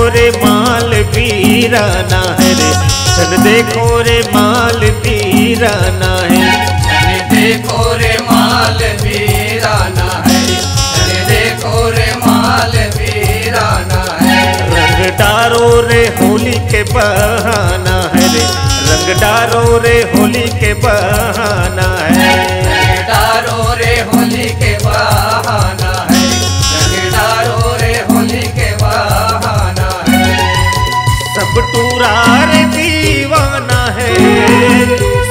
रे माल वीराना है रे, छन देखो रे माल वीराना है, छन देखो रे माल वीराना है, छन देखो रे माल वीराना है। रंग डारो रे होली के बहाना है रे, रंग डारो रे होली के बहाना है, रंग डारो रे होली के बहाना है, रंग डारो रे होली के बहाना है। सब टूरा रे दीवाना है,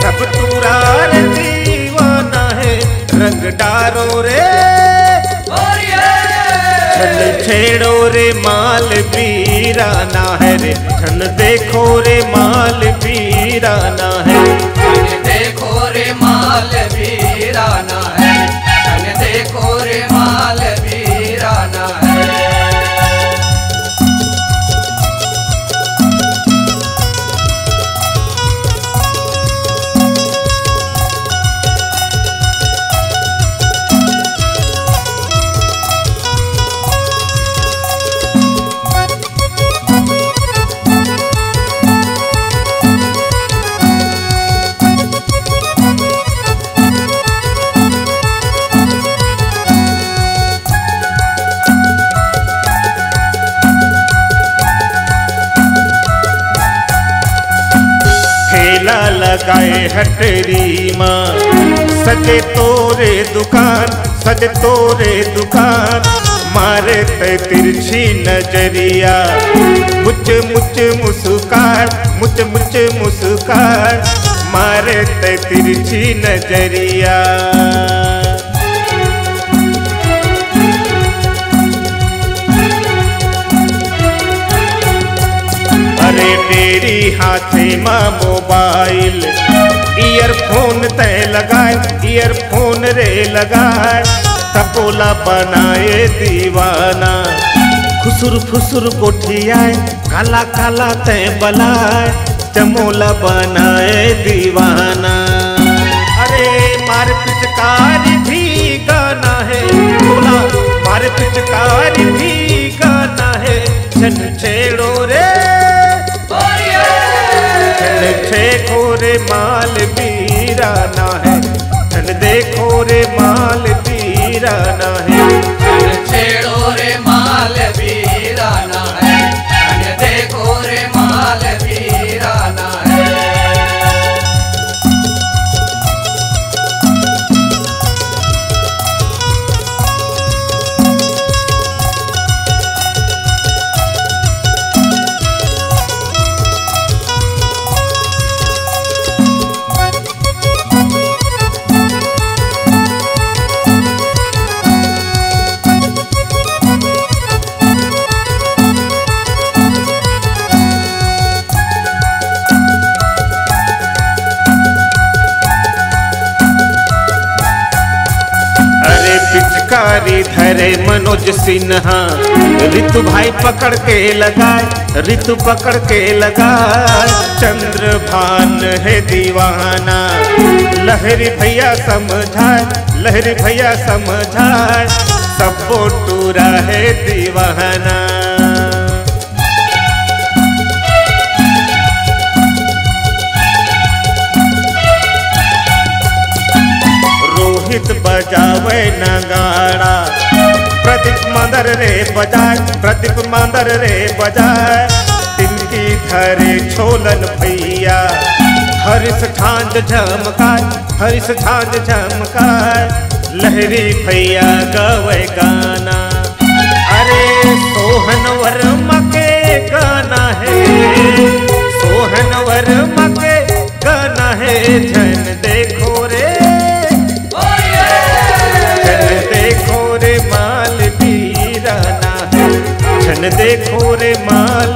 सब टूरा रे दीवाना है, रंग डारो रे छन छेड़ो रे माल वीराना है रे, छन देखो रे माल वीराना है, छन देखो रे माल वीराना है, छन देखो रे माल वीराना है। लगाए हटरी माँ सजे तोरे दुकान, सजे तोरे दुकान, मारे ते तिरछी नजरिया, मुझ मुझ मुस्कान, मुझ मुझ मुस्कान, मारे ते तिरछी नजरिया। अरे मेरी हाथे माँ मोबाइल, ईयरफोन तय लगाए, ईयरफोन रे लगाए, टपोला बनाए दीवाना, खुसुर फुसुर कोठियाए, काला काला तय बलाए, चमोला बनाए दीवाना। अरे मार पिचकारी भी गाना है, बोला मार पिचकारी भी गाना है, छन छेड़ो रे देखो रे माल वीराना है, छन देखो रे माल वीराना है, छन छेड़ो रे माल वीराना है, छन देखो रे माल वीराना है। पिचकारी धरे मनोज सिन्हा, ऋतु भाई पकड़ के लगाए, ऋतु पकड़ के लगाए, चंद्रभान है दीवाना, लहरी भैया समझाए, लहरी भैया समझाए, सब टूरा है दीवाना। रोहित बजावे नगाड़ा, प्रदीप मंदर रे बजाए, प्रदीप मंदर रे बजाए, तिनकी धरे छोलन भैया, हरिश झांझ झमकाए, हरिश झांझ झमकाए, लहरी भैया गवे गाना। अरे सोहन वर्मा के गाना है, सोहन वर्मा के गाना है, झन देखो रे देखो रे माल वीराना है, छन देखो रे माल